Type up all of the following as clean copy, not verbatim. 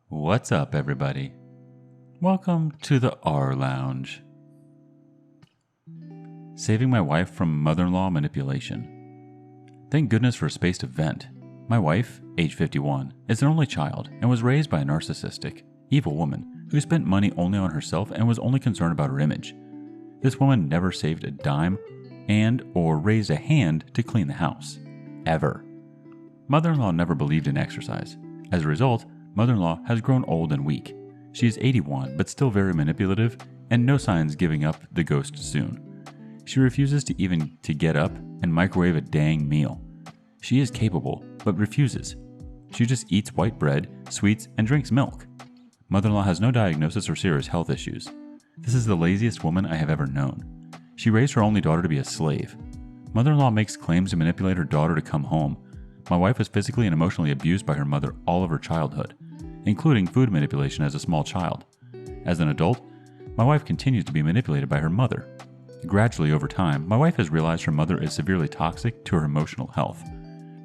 What's up, everybody? Welcome to the rLounge. Saving my wife from mother-in-law manipulation. Thank goodness for a space to vent. My wife, age 51, is an only child and was raised by a narcissistic, evil woman who spent money only on herself and was only concerned about her image. This woman never saved a dime or raised a hand to clean the house. Ever. Mother-in-law never believed in exercise. As a result, mother-in-law has grown old and weak. She is 81 but still very manipulative and no signs giving up the ghost soon. She refuses to even get up and microwave a dang meal. She is capable but refuses. She just eats white bread, sweets, and drinks milk. Mother-in-law has no diagnosis or serious health issues. This is the laziest woman I have ever known. She raised her only daughter to be a slave. Mother-in-law makes claims to manipulate her daughter to come home. My wife was physically and emotionally abused by her mother all of her childhood, including food manipulation as a small child. As an adult, my wife continues to be manipulated by her mother. Gradually over time, my wife has realized her mother is severely toxic to her emotional health.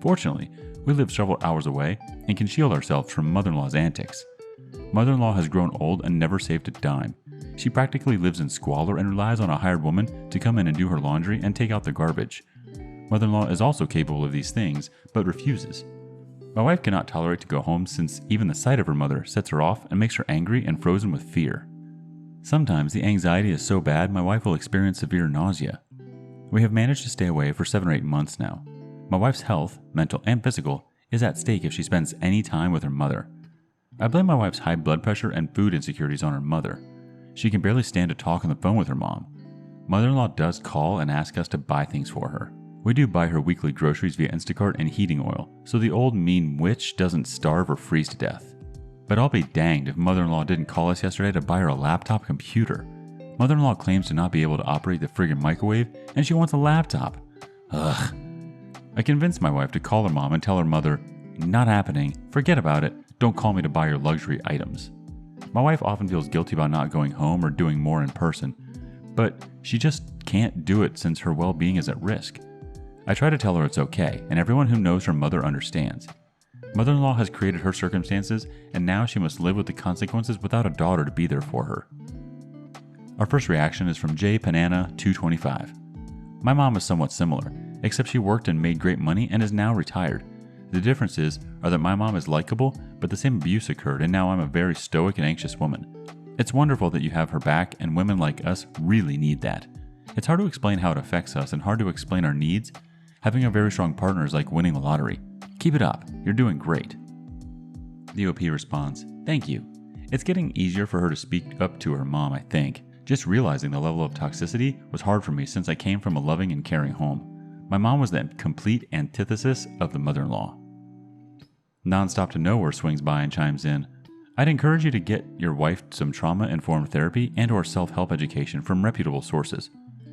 Fortunately, we live several hours away and can shield ourselves from mother-in-law's antics. Mother-in-law has grown old and never saved a dime. She practically lives in squalor and relies on a hired woman to come in and do her laundry and take out the garbage. Mother-in-law is also capable of these things, but refuses. My wife cannot tolerate to go home since even the sight of her mother sets her off and makes her angry and frozen with fear. Sometimes the anxiety is so bad my wife will experience severe nausea. We have managed to stay away for 7 or 8 months now. My wife's health, mental and physical, is at stake if she spends any time with her mother. I blame my wife's high blood pressure and food insecurities on her mother. She can barely stand to talk on the phone with her mom. Mother-in-law does call and ask us to buy things for her. We do buy her weekly groceries via Instacart and heating oil, so the old mean witch doesn't starve or freeze to death. But I'll be danged if mother-in-law didn't call us yesterday to buy her a laptop computer. Mother-in-law claims to not be able to operate the friggin' microwave, and she wants a laptop. Ugh. I convinced my wife to call her mom and tell her mother, "Not happening, forget about it, don't call me to buy your luxury items." My wife often feels guilty about not going home or doing more in person, but she just can't do it since her well-being is at risk. I try to tell her it's okay, and everyone who knows her mother understands. Mother-in-law has created her circumstances, and now she must live with the consequences without a daughter to be there for her. Our first reaction is from J Panana 225. My mom is somewhat similar, except she worked and made great money and is now retired. The differences are that my mom is likable, but the same abuse occurred, and now I'm a very stoic and anxious woman. It's wonderful that you have her back, and women like us really need that. It's hard to explain how it affects us and hard to explain our needs. Having a very strong partner is like winning the lottery. Keep it up, you're doing great. The OP responds, "Thank you. It's getting easier for her to speak up to her mom, I think. Just realizing the level of toxicity was hard for me since I came from a loving and caring home. My mom was the complete antithesis of the mother-in-law." Nonstop to Nowhere swings by and chimes in, "I'd encourage you to get your wife some trauma-informed therapy and or self-help education from reputable sources.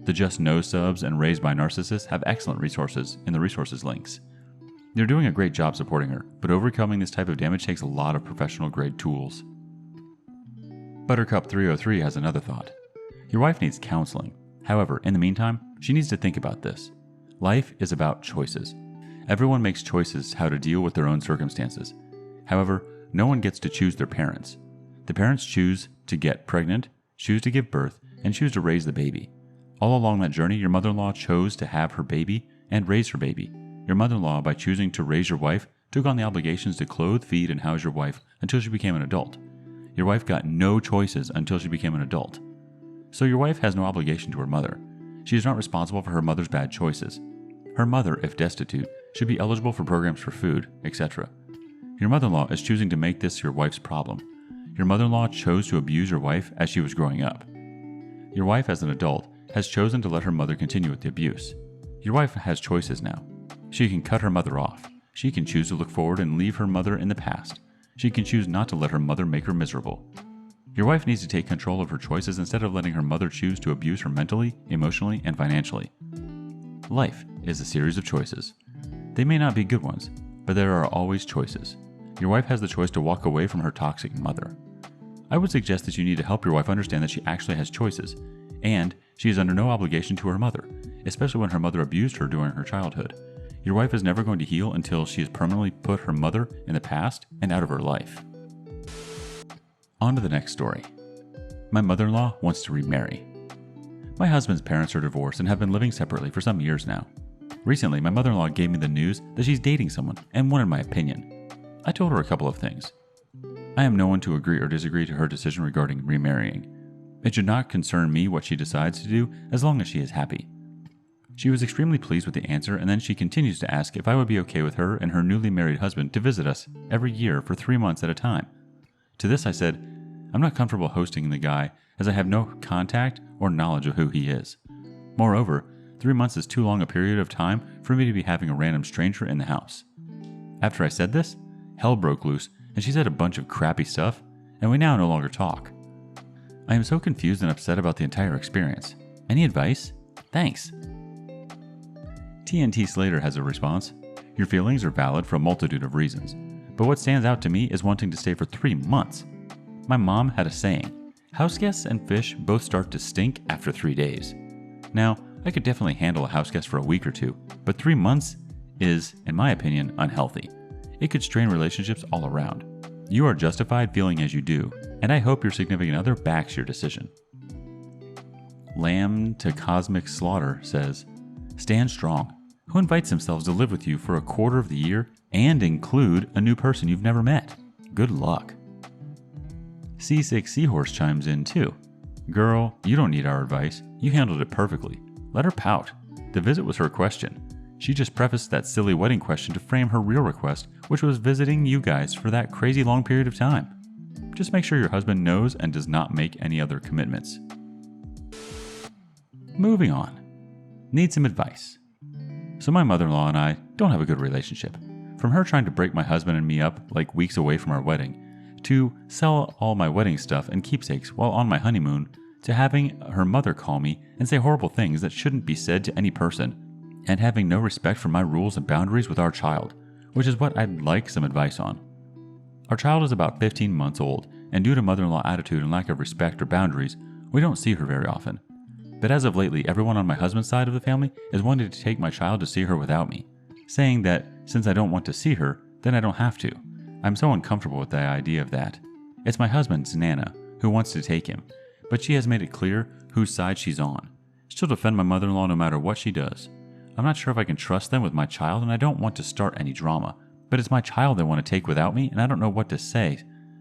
The Just Know subs and Raised by Narcissists have excellent resources in the resources links. They're doing a great job supporting her, but overcoming this type of damage takes a lot of professional-grade tools." Buttercup 303 has another thought. Your wife needs counseling. However, in the meantime, she needs to think about this. Life is about choices. Everyone makes choices how to deal with their own circumstances. However, no one gets to choose their parents. The parents choose to get pregnant, choose to give birth, and choose to raise the baby. All along that journey, your mother-in-law chose to have her baby and raise her baby. Your mother-in-law, by choosing to raise your wife, took on the obligations to clothe, feed, and house your wife until she became an adult. Your wife got no choices until she became an adult. So your wife has no obligation to her mother. She is not responsible for her mother's bad choices. Her mother, if destitute, should be eligible for programs for food, etc. Your mother-in-law is choosing to make this your wife's problem. Your mother-in-law chose to abuse your wife as she was growing up. Your wife, as an adult, has chosen to let her mother continue with the abuse. Your wife has choices now. She can cut her mother off. She can choose to look forward and leave her mother in the past. She can choose not to let her mother make her miserable. Your wife needs to take control of her choices instead of letting her mother choose to abuse her mentally, emotionally, and financially. Life is a series of choices. They may not be good ones, but there are always choices. Your wife has the choice to walk away from her toxic mother. I would suggest that you need to help your wife understand that she actually has choices, and she is under no obligation to her mother, especially when her mother abused her during her childhood. Your wife is never going to heal until she has permanently put her mother in the past and out of her life. On to the next story. My mother-in-law wants to remarry. My husband's parents are divorced and have been living separately for some years now. Recently, my mother-in-law gave me the news that she's dating someone and wanted my opinion. I told her a couple of things. I am no one to agree or disagree to her decision regarding remarrying. It should not concern me what she decides to do as long as she is happy. She was extremely pleased with the answer, and then she continues to ask if I would be okay with her and her newly married husband to visit us every year for 3 months at a time. To this I said, I'm not comfortable hosting the guy as I have no contact or knowledge of who he is. Moreover, 3 months is too long a period of time for me to be having a random stranger in the house. After I said this, hell broke loose and she said a bunch of crappy stuff, and we now no longer talk. I am so confused and upset about the entire experience. Any advice? Thanks. TNT Slater has a response. Your feelings are valid for a multitude of reasons, but what stands out to me is wanting to stay for 3 months. My mom had a saying, house guests and fish both start to stink after 3 days. Now, I could definitely handle a house guest for a week or two, but 3 months is, in my opinion, unhealthy. It could strain relationships all around. You are justified feeling as you do, and I hope your significant other backs your decision. Lamb to Cosmic Slaughter says, stand strong. Who invites themselves to live with you for a quarter of the year and include a new person you've never met? Good luck. C6 Seahorse chimes in too. Girl, you don't need our advice. You handled it perfectly. Let her pout. The visit was her question. She just prefaced that silly wedding question to frame her real request, which was visiting you guys for that crazy long period of time. Just make sure your husband knows and does not make any other commitments. Moving on. Need some advice. So my mother-in-law and I don't have a good relationship. From her trying to break my husband and me up like weeks away from our wedding, to sell all my wedding stuff and keepsakes while on my honeymoon, to having her mother call me and say horrible things that shouldn't be said to any person, and having no respect for my rules and boundaries with our child, which is what I'd like some advice on. Our child is about 15 months old, and due to mother-in-law attitude and lack of respect or boundaries, we don't see her very often. But as of lately, everyone on my husband's side of the family is wanting to take my child to see her without me, saying that since I don't want to see her, then I don't have to. I'm so uncomfortable with the idea of that. It's my husband's Nana who wants to take him, but she has made it clear whose side she's on. She'll defend my mother-in-law no matter what she does. I'm not sure if I can trust them with my child, and I don't want to start any drama, but it's my child they want to take without me, and I don't know what to say.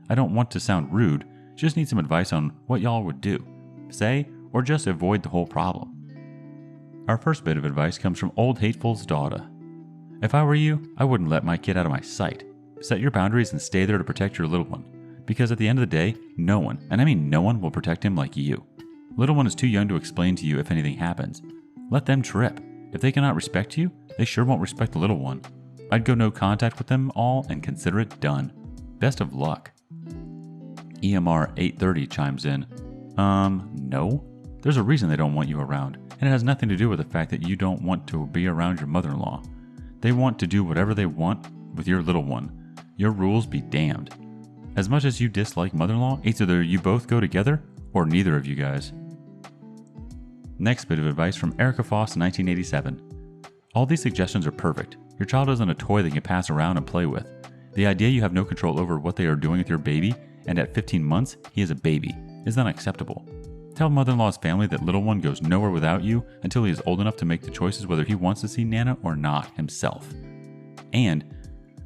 I don't want to sound rude, just need some advice on what y'all would do. Say, or just avoid the whole problem. Our first bit of advice comes from Old Hateful's daughter. If I were you, I wouldn't let my kid out of my sight. Set your boundaries and stay there to protect your little one, because at the end of the day, no one, and I mean no one, will protect him like you. Little one is too young to explain to you if anything happens. Let them trip. If they cannot respect you, they sure won't respect the little one. I'd go no contact with them all and consider it done. Best of luck. EMR 830 chimes in. No. There's a reason they don't want you around, and it has nothing to do with the fact that you don't want to be around your mother-in-law. They want to do whatever they want with your little one. Your rules be damned. As much as you dislike mother-in-law, either you both go together, or neither of you guys. Next bit of advice from Erica Foss, 1987. All these suggestions are perfect. Your child isn't a toy they can pass around and play with. The idea you have no control over what they are doing with your baby, and at 15 months, he is a baby, is unacceptable. Tell mother-in-law's family that little one goes nowhere without you until he is old enough to make the choices whether he wants to see Nana or not himself. And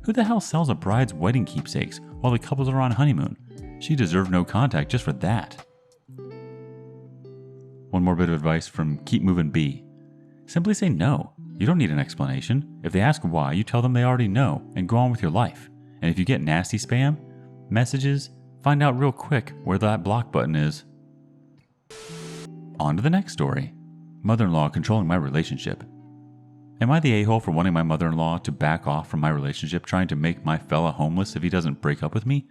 who the hell sells a bride's wedding keepsakes while the couples are on honeymoon? She deserved no contact just for that. One more bit of advice from Keep Moving B. Simply say no. You don't need an explanation. If they ask why, you tell them they already know and go on with your life. And if you get nasty spam messages, find out real quick where that block button is. On to the next story. Mother-in-law controlling my relationship. Am I the a-hole for wanting my mother-in-law to back off from my relationship, trying to make my fella homeless if he doesn't break up with me?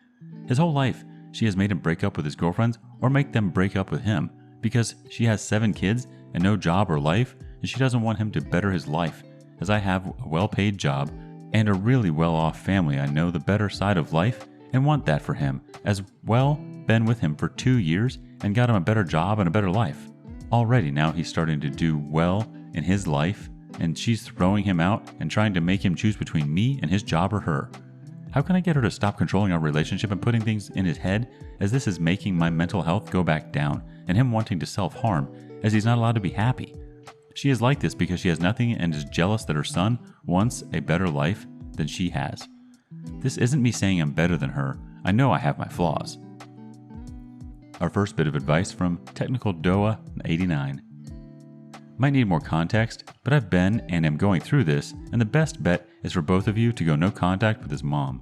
His whole life, she has made him break up with his girlfriends or make them break up with him because she has 7 kids and no job or life, and she doesn't want him to better his life, as I have a well-paid job and a really well-off family. I know the better side of life and want that for him, as well been with him for 2 years and got him a better job and a better life. Already now he's starting to do well in his life, and she's throwing him out and trying to make him choose between me and his job or her. How can I get her to stop controlling our relationship and putting things in his head, as this is making my mental health go back down and him wanting to self-harm as he's not allowed to be happy? She is like this because she has nothing and is jealous that her son wants a better life than she has. This isn't me saying I'm better than her. I know I have my flaws. Our first bit of advice from Technical Doa 89. Might need more context, but I've been and am going through this, and the best bet is for both of you to go no contact with his mom.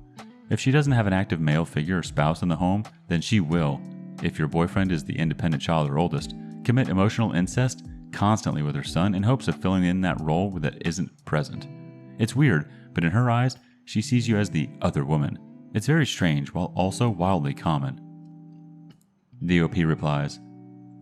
If she doesn't have an active male figure or spouse in the home, then she will, if your boyfriend is the independent child or oldest, commit emotional incest constantly with her son in hopes of filling in that role that isn't present. It's weird, but in her eyes, she sees you as the other woman. It's very strange while also wildly common. The OP replies,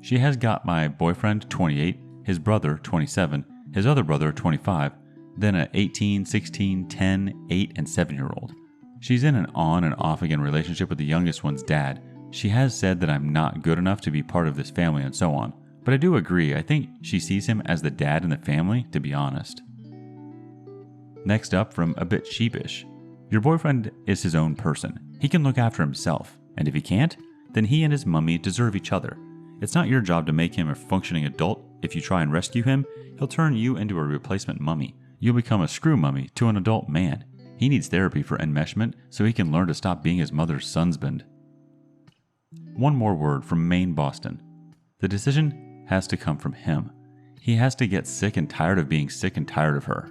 she has got my boyfriend 28, his brother 27, his other brother 25, then a 18, 16, 10, 8, and 7-year-old. She's in an on and off again relationship with the youngest one's dad. She has said that I'm not good enough to be part of this family and so on. But I do agree, I think she sees him as the dad in the family, to be honest. Next up from A Bit Sheepish. Your boyfriend is his own person. He can look after himself, and if he can't, then he and his mummy deserve each other. It's not your job to make him a functioning adult. If you try and rescue him, he'll turn you into a replacement mummy. You'll become a screw mummy to an adult man. He needs therapy for enmeshment so he can learn to stop being his mother's husband. One more word from Maine, Boston. The decision has to come from him. He has to get sick and tired of being sick and tired of her.